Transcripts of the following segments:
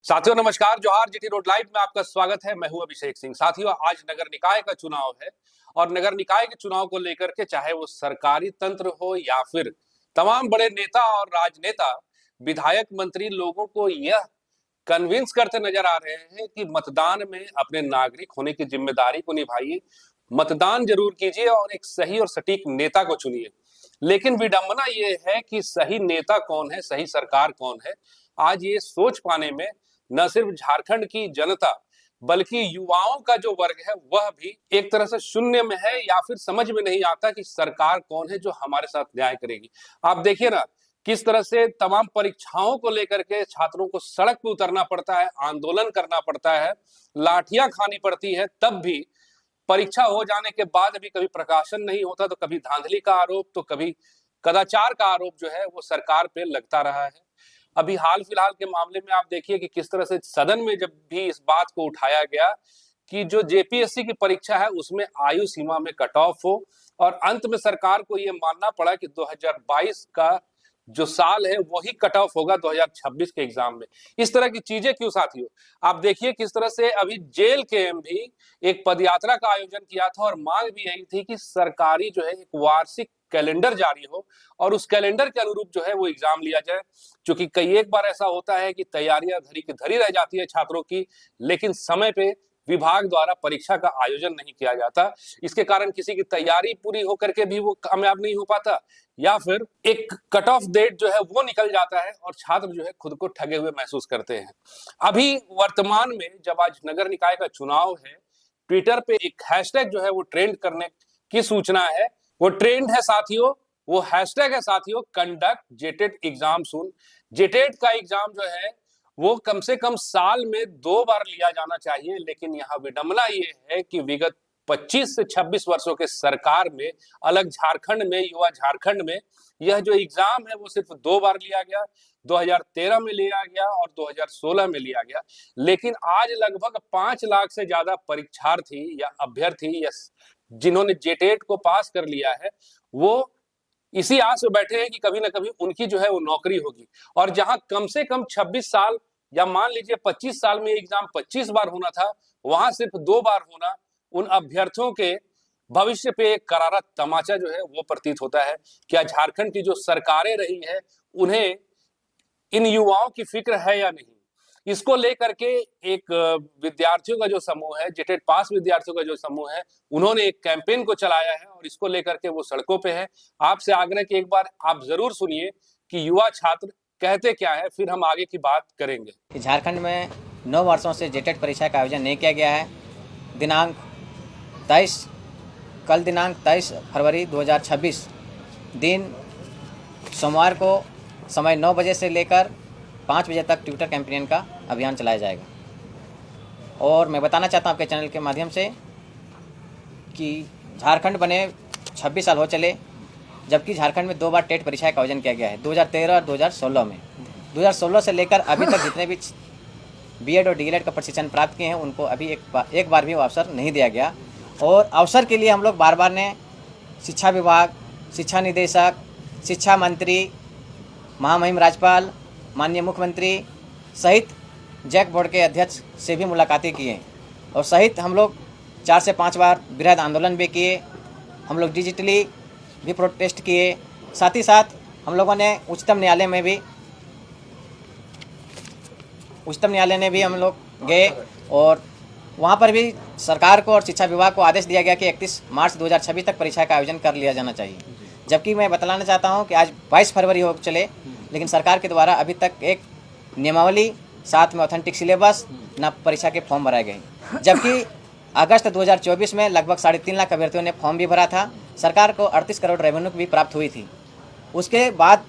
साथियों नमस्कार, जोहार। जीटी रोड लाइव में आपका स्वागत है। मैं हूं अभिषेक सिंह। साथियों, आज नगर निकाय का चुनाव है और नगर निकाय के चुनाव को लेकर के चाहे वो सरकारी तंत्र हो या फिर तमाम बड़े नेता और राजनेता, विधायक, मंत्री लोगों को यह कन्विंस करते नजर आ रहे हैं कि मतदान में अपने नागरिक होने की जिम्मेदारी को निभाइए, मतदान जरूर कीजिए और एक सही और सटीक नेता को चुनिए। लेकिन विडंबना ये है कि सही नेता कौन है, सही सरकार कौन है, आज ये सोच पाने में न सिर्फ झारखंड की जनता बल्कि युवाओं का जो वर्ग है वह भी एक तरह से शून्य में है या फिर समझ में नहीं आता कि सरकार कौन है जो हमारे साथ न्याय करेगी। आप देखिए ना, किस तरह से तमाम परीक्षाओं को लेकर के छात्रों को सड़क पर उतरना पड़ता है, आंदोलन करना पड़ता है, लाठियां खानी पड़ती है, तब भी परीक्षा हो जाने के बाद भी कभी प्रकाशन नहीं होता, तो कभी धांधली का आरोप, तो कभी कदाचार का आरोप जो है वो सरकार पे लगता रहा है। अभी हाल फिलहाल के मामले में आप देखिए कि किस तरह से सदन में जब भी इस बात को उठाया गया कि जो जेपीएससी की परीक्षा है उसमें आयु सीमा में कट ऑफ हो, और अंत में सरकार को यह मानना पड़ा कि 2022 का जो साल है वही कट ऑफ होगा 2026 के एग्जाम में। इस तरह की चीजें क्यों साथियों? आप देखिए किस तरह से अभी जेल के भी एक पदयात्रा का आयोजन किया था और मांग भी यही थी कि सरकारी जो है एक वार्षिक कैलेंडर जारी हो और उस कैलेंडर के अनुरूप जो है वो एग्जाम लिया जाए। क्योंकि कई एक बार ऐसा होता है कि तैयारियां धरी की धरी रह जाती है छात्रों की, लेकिन समय पे विभाग द्वारा परीक्षा का आयोजन नहीं किया जाता। इसके कारण किसी की तैयारी पूरी होकर के भी वो कामयाब नहीं हो पाता, या फिर एक कट ऑफ डेट जो है वो निकल जाता है और छात्र जो है खुद को ठगे हुए महसूस करते हैं। अभी वर्तमान में जब आज नगर निकाय का चुनाव है, ट्विटर पे एक हैशटैग जो है वो ट्रेंड करने की सूचना है। वो ट्रेंड है साथियों, वो हैशटैग है साथियों, कंडक्ट जेटेट एग्जाम सून। जेटेट का एग्जाम जो है वो कम से कम साल में 2 बार लिया जाना चाहिए, लेकिन यहाँ विडंबना ये है कि विगत 25 से 26 वर्षों के सरकार में, अलग झारखंड में, युवा झारखंड में, यह जो एग्जाम है वो सिर्फ 2 बार लिया गया। 2013 में लिया गया और 2016 में लिया गया। लेकिन आज लगभग 5 लाख से ज्यादा परीक्षार्थी या अभ्यर्थी या जिन्होंने जेटेट को पास कर लिया है, वो इसी आस में बैठे हैं कि कभी ना कभी उनकी जो है वो नौकरी होगी। और जहां कम से कम 26 साल या मान लीजिए 25 साल में एग्जाम 25 बार होना था, वहां सिर्फ 2 बार होना उन अभ्यर्थियों के भविष्य पे एक करारा तमाचा जो है वो प्रतीत होता है। क्या झारखंड की जो सरकारें रही है उन्हें इन युवाओं की फिक्र है या नहीं? इसको लेकर के एक विद्यार्थियों का जो समूह है, जेटेट पास विद्यार्थियों का जो समूह है, उन्होंने एक कैंपेन को चलाया है और इसको लेकर के वो सड़कों पे है। आपसे आग्रह कि एक बार आप जरूर सुनिए कि युवा छात्र कहते क्या है, फिर हम आगे की बात करेंगे। झारखंड में 9 वर्षों से जेटेट परीक्षा का आयोजन नहीं किया गया है। दिनांक 23 फरवरी 2026 दिन सोमवार को समय 9 बजे से लेकर 5 बजे तक ट्विटर कैंपेन का अभियान चलाया जाएगा। और मैं बताना चाहता हूं आपके चैनल के माध्यम से कि झारखंड बने 26 साल हो चले, जबकि झारखंड में 2 बार टेट परीक्षा का आयोजन किया गया है, 2013 और 2016 में। 2016 से लेकर अभी तक जितने भी बीएड और डीएलएड का प्रशिक्षण प्राप्त किए हैं उनको अभी एक बार भी वो अवसर नहीं दिया गया। और अवसर के लिए हम लोग बार बार ने शिक्षा विभाग, शिक्षा निदेशक, शिक्षा मंत्री, महामहिम राज्यपाल, माननीय मुख्यमंत्री सहित जैक बोर्ड के अध्यक्ष से भी मुलाकातें किए और सहित हम लोग 4 से 5 बार बृहद आंदोलन भी किए। हम लोग डिजिटली भी प्रोटेस्ट किए। साथ ही साथ हम लोगों ने उच्चतम न्यायालय में भी हम लोग गए और वहाँ पर भी सरकार को और शिक्षा विभाग को आदेश दिया गया कि 31 मार्च 2026 तक परीक्षा का आयोजन कर लिया जाना चाहिए। जबकि मैं बतलाना चाहता हूँ कि आज 22 फरवरी हो चले, लेकिन सरकार के द्वारा अभी तक एक नियमावली, साथ में ऑथेंटिक सिलेबस, न परीक्षा के फॉर्म भराए गए। जबकि अगस्त 2024 में लगभग 3.5 लाख अभ्यर्थियों ने फॉर्म भी भरा था। सरकार को 38 करोड़ रेवेन्यू भी प्राप्त हुई थी। उसके बाद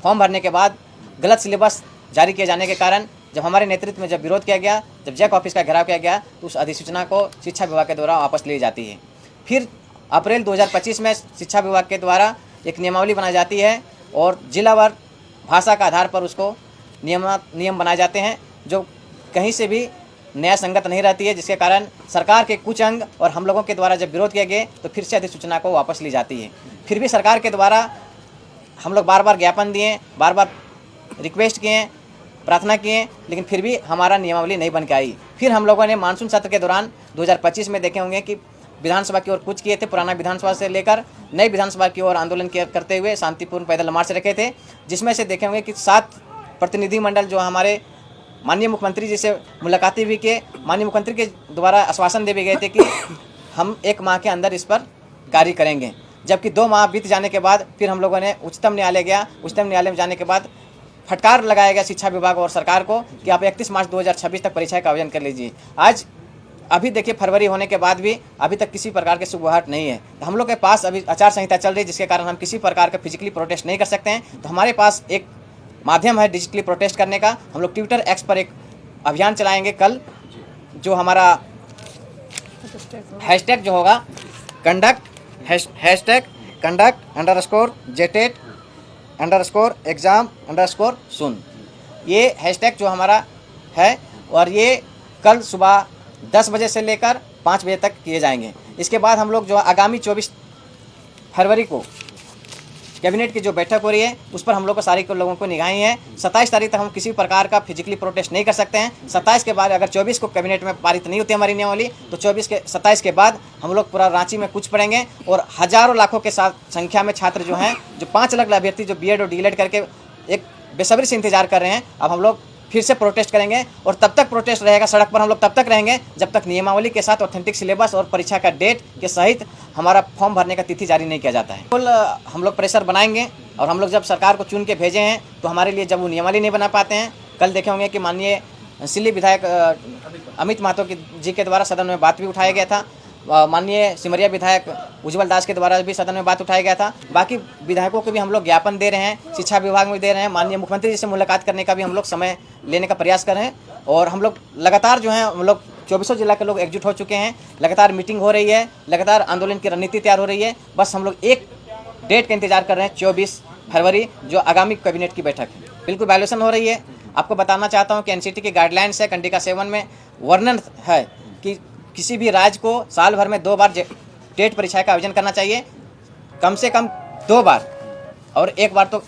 फॉर्म भरने के बाद गलत सिलेबस जारी किए जाने के कारण जब हमारे नेतृत्व में जब विरोध किया गया, जब जैक ऑफिस का घेराव किया गया, तो उस अधिसूचना को शिक्षा विभाग के द्वारा वापस ली जाती है। फिर अप्रैल 2025 में शिक्षा विभाग के द्वारा एक नियमावली बनाई जाती है और जिलावार भाषा का आधार पर उसको नियम बनाए जाते हैं, जो कहीं से भी न्याय संगत नहीं रहती है, जिसके कारण सरकार के कुछ अंग और हम लोगों के द्वारा जब विरोध किया गया तो फिर से अधिसूचना को वापस ली जाती है। फिर भी सरकार के द्वारा हम लोग बार बार ज्ञापन दिए, बार बार रिक्वेस्ट किए प्रार्थना किए, लेकिन फिर भी हमारा नियमावली नहीं बन के आई। फिर हम लोगों ने मानसून सत्र के दौरान 2025 में देखे होंगे कि विधानसभा की ओर कूच किए थे, पुराना विधानसभा से लेकर नई विधानसभा की ओर आंदोलन करते हुए शांतिपूर्ण पैदल मार्च रखे थे, जिसमें से देखे होंगे कि 7 प्रतिनिधिमंडल जो हमारे माननीय मुख्यमंत्री जी से मुलाकातें भी किए, माननीय मुख्यमंत्री के द्वारा आश्वासन दे भी गए थे कि हम 1 माह के अंदर इस पर कार्य करेंगे। जबकि 2 माह बीत जाने के बाद फिर हम लोगों ने उच्चतम न्यायालय गया, उच्चतम न्यायालय में जाने के बाद फटकार लगाया गया शिक्षा विभाग और सरकार को कि आप 31 मार्च 2026 तक परीक्षा का आयोजन कर लीजिए। आज अभी देखिए फरवरी होने के बाद भी अभी तक किसी प्रकार के सुबुहाट नहीं है। तो हम लोग के पास अभी आचार संहिता चल रही है, जिसके कारण हम किसी प्रकार का फिजिकली प्रोटेस्ट नहीं कर सकते हैं। तो हमारे पास एक माध्यम है डिजिटली प्रोटेस्ट करने का। हम लोग ट्विटर एक्स पर एक अभियान चलाएंगे कल, जो हमारा हैशटैग जो होगा conduct_JTET_exam_सुन, ये हैशटैग जो हमारा है, और ये कल सुबह 10 बजे से लेकर 5 बजे तक किए जाएंगे। इसके बाद हम लोग जो आगामी 24 फरवरी को कैबिनेट की जो बैठक हो रही है, उस पर हम लोग को सारी लोगों को निगाहें हैं। 27 तारीख तक हम किसी प्रकार का फिजिकली प्रोटेस्ट नहीं कर सकते हैं। 27 के बाद अगर 24 को कैबिनेट में पारित नहीं होती हमारी नियमावली, तो 27 के बाद हम लोग पूरा रांची में कूच पड़ेंगे और हजारों लाखों के साथ संख्या में छात्र जो हैं, जो 5 लाख अभ्यर्थी जो बीएड और डीएलएड करके एक बेसब्री से इंतजार कर रहे हैं, अब हम लोग फिर से प्रोटेस्ट करेंगे। और तब तक प्रोटेस्ट रहेगा, सड़क पर हम लोग तब तक रहेंगे जब तक नियमावली के साथ ऑथेंटिक सिलेबस और परीक्षा का डेट के सहित हमारा फॉर्म भरने का तिथि जारी नहीं किया जाता है। कुल हम लोग प्रेशर बनाएंगे, और हम लोग जब सरकार को चुन के भेजे हैं तो हमारे लिए जब वो नियमावली नहीं बना पाते हैं, कल देखे होंगे कि माननीय सिल्ली विधायक अमित महतो जी के द्वारा सदन में बात भी उठाया गया था, माननीय सिमरिया विधायक उज्जवल दास के द्वारा भी सदन में बात उठाया गया था। बाकी विधायकों को भी हम लोग ज्ञापन दे रहे हैं, शिक्षा विभाग में दे रहे हैं, माननीय मुख्यमंत्री जी से मुलाकात करने का भी हम लोग समय लेने का प्रयास कर रहे हैं। और हम लोग लगातार जो है, हम लोग 24 जिला के लोग एकजुट हो चुके हैं, लगातार मीटिंग हो रही है, लगातार आंदोलन की रणनीति तैयार हो रही है। बस हम लोग एक डेट का इंतजार कर रहे हैं, 24 फरवरी, जो आगामी कैबिनेट की बैठक है। बिल्कुल वायलेशन हो रही है। आपको बताना चाहता हूँ कि एनसीटी की गाइडलाइंस है, कंडिका 7 में वर्णन है कि किसी भी राज्य को साल भर में 2 बार टेट परीक्षा का आयोजन करना चाहिए, कम से कम 2 बार, और 1 बार तो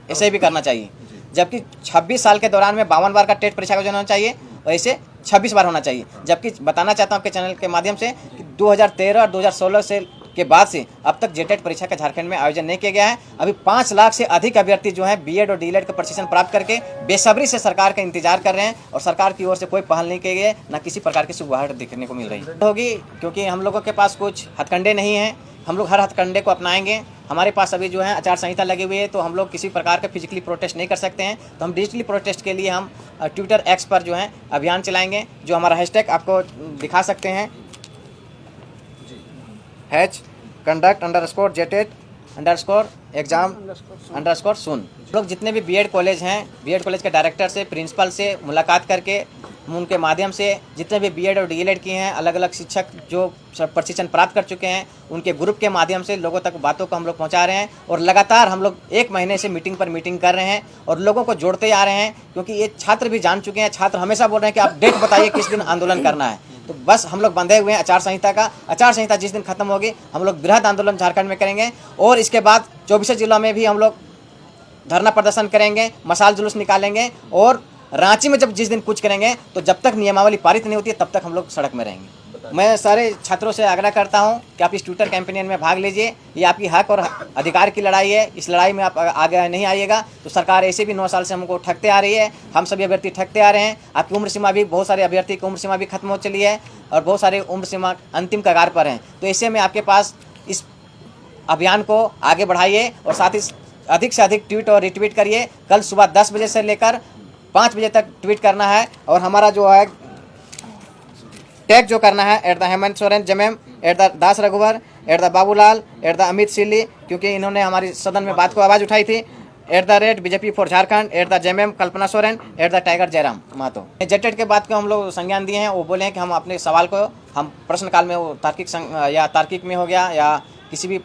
ऐसे भी करना चाहिए। जबकि 26 साल के दौरान में 52 बार का टेट परीक्षा का आयोजन होना चाहिए, और ऐसे 26 बार होना चाहिए। जबकि बताना चाहता हूँ आपके चैनल के माध्यम से कि 2013 और 2016 से के बाद से अब तक जेटेट परीक्षा का झारखंड में आयोजन नहीं किया गया है। अभी 5 लाख से अधिक अभ्यर्थी जो हैं बीएड और डीएलएड का प्रशिक्षण प्राप्त करके बेसब्री से सरकार का इंतजार कर रहे हैं, और सरकार की ओर से कोई पहल नहीं की गई है, ना किसी प्रकार की सुबुहाहट देखने को मिल रही होगी, क्योंकि हम लोगों के पास कुछ हथकंडे नहीं हैं। हम लोग हर हथकंडे को अपनाएंगे। हमारे पास अभी जो है आचार संहिता लगी हुई है, तो हम लोग किसी प्रकार का फिजिकली प्रोटेस्ट नहीं कर सकते हैं। तो हम डिजिटली प्रोटेस्ट के लिए हम ट्विटर एक्स पर जो है अभियान चलाएंगे, जो हमारा हैशटैग आपको दिखा सकते हैं, conduct_JTET_exam_सुन। लोग जितने भी बीएड कॉलेज हैं, बीएड कॉलेज के डायरेक्टर से, प्रिंसिपल से मुलाकात करके उनके माध्यम से जितने भी बीएड और डीएलएड किए हैं, अलग अलग शिक्षक जो प्रशिक्षण प्राप्त कर चुके हैं, उनके ग्रुप के माध्यम से लोगों तक बातों को हम लोग पहुंचा रहे हैं। और लगातार हम लोग 1 महीने से मीटिंग पर मीटिंग कर रहे हैं और लोगों को जोड़ते आ रहे हैं, क्योंकि ये छात्र भी जान चुके हैं। छात्र हमेशा बोल रहे हैं कि आप डेट बताइए किस दिन आंदोलन करना है। तो बस हम लोग बंधे हुए हैं आचार संहिता का। आचार संहिता जिस दिन खत्म होगी, हम लोग बृहद आंदोलन झारखंड में करेंगे, और इसके बाद 24 जिलों में भी हम लोग धरना प्रदर्शन करेंगे, मशाल जुलूस निकालेंगे, और रांची में जब जिस दिन कुछ करेंगे, तो जब तक नियमावली पारित नहीं होती है तब तक हम लोग सड़क में रहेंगे। मैं सारे छात्रों से आग्रह करता हूं कि आप इस ट्विटर कैंपेन में भाग लीजिए। ये आपकी हक और अधिकार की लड़ाई है। इस लड़ाई में आप आगे नहीं आइएगा तो सरकार ऐसे भी 9 साल से हमको ठगते आ रही है, हम सभी अभ्यर्थी ठगते आ रहे हैं। आपकी उम्र सीमा भी, बहुत सारे अभ्यर्थी की उम्र सीमा भी खत्म हो चली है, और बहुत सारे उम्र सीमा अंतिम कगार पर हैं। तो ऐसे में आपके पास इस अभियान को आगे बढ़ाइए, और साथ ही अधिक से अधिक ट्वीट और रिट्वीट करिए। कल सुबह 10 बजे से लेकर 5 बजे तक ट्वीट करना है, और हमारा जो है टैग जो करना है @हेमंत सोरेन जमेम, @दास रघुवर, @बाबूलाल, @अमित सिल्ली, क्योंकि इन्होंने हमारी सदन में बात को आवाज़ उठाई थी, @BJP फॉर झारखंड, @जमेम कल्पना सोरेन, @टाइगर जयराम महतो। जेटेट के बात को हम लोग संज्ञान दिए हैं। वो बोले हैं कि हम अपने सवाल को हम प्रश्नकाल में, वो तार्किक में हो गया या किसी भी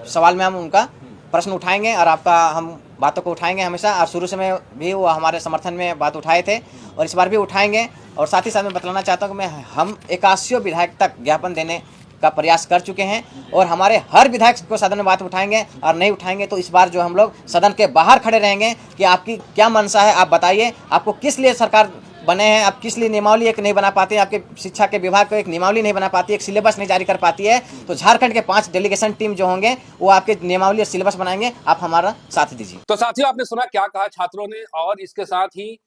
सवाल में हम उनका प्रश्न उठाएंगे, और आपका हम बातों को उठाएंगे हमेशा। और शुरू से में भी वो हमारे समर्थन में बात उठाए थे, और इस बार भी उठाएंगे। और साथ ही साथ मैं बतलाना चाहता हूँ कि हम 81 विधायक तक ज्ञापन देने का प्रयास कर चुके हैं और हमारे हर विधायक को सदन में बात उठाएंगे, और नहीं उठाएंगे तो इस बार जो हम लोग सदन के बाहर खड़े रहेंगे कि आपकी क्या मंशा है, आप बताइए, आपको किस लिए सरकार बने हैं, आप किस लिए नियमावली एक नहीं बना पाते हैं, आपके शिक्षा के विभाग को एक नियमावली नहीं बना पाती, एक सिलेबस नहीं जारी कर पाती है, तो झारखंड के 5 डेलीगेशन टीम जो होंगे वो आपके नियमावली और सिलेबस बनाएंगे, आप हमारा साथ दीजिए। तो साथियों, आपने सुना क्या कहा छात्रों ने, और इसके साथ ही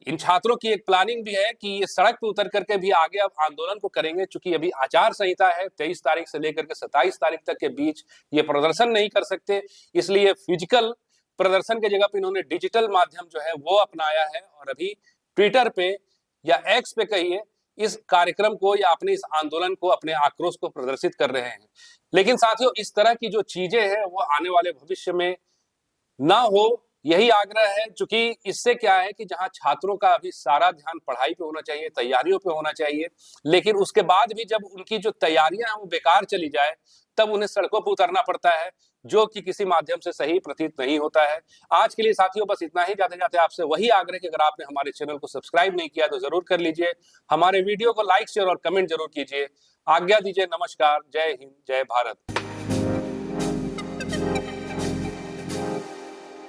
इन छात्रों की एक प्लानिंग भी है कि ये सड़क पे उतर करके भी आगे अब आंदोलन को करेंगे, क्योंकि अभी आचार संहिता है, 23 तारीख से लेकर के 27 तारीख तक के बीच ये प्रदर्शन नहीं कर सकते, इसलिए फिजिकल प्रदर्शन की जगह पे इन्होंने डिजिटल माध्यम जो है वो अपनाया है, और अभी ट्विटर पे या एक्स पे कहिए इस कार्यक्रम को या अपने इस आंदोलन को, अपने आक्रोश को प्रदर्शित कर रहे हैं। लेकिन साथियों, इस तरह की जो चीजें हैं वो आने वाले भविष्य में ना हो, यही आग्रह है, क्योंकि इससे क्या है कि जहां छात्रों का अभी सारा ध्यान पढ़ाई पे होना चाहिए, तैयारियों पे होना चाहिए, लेकिन उसके बाद भी जब उनकी जो तैयारियां हैं वो बेकार चली जाए, तब उन्हें सड़कों पर उतरना पड़ता है, जो कि किसी माध्यम से सही प्रतीत नहीं होता है। आज के लिए साथियों बस इतना ही। जाते जाते आपसे वही आग्रह कि अगर आपने हमारे चैनल को सब्सक्राइब नहीं किया तो जरूर कर लीजिए, हमारे वीडियो को लाइक शेयर और कमेंट जरूर कीजिए। आज्ञा दीजिए, नमस्कार, जय हिंद, जय भारत।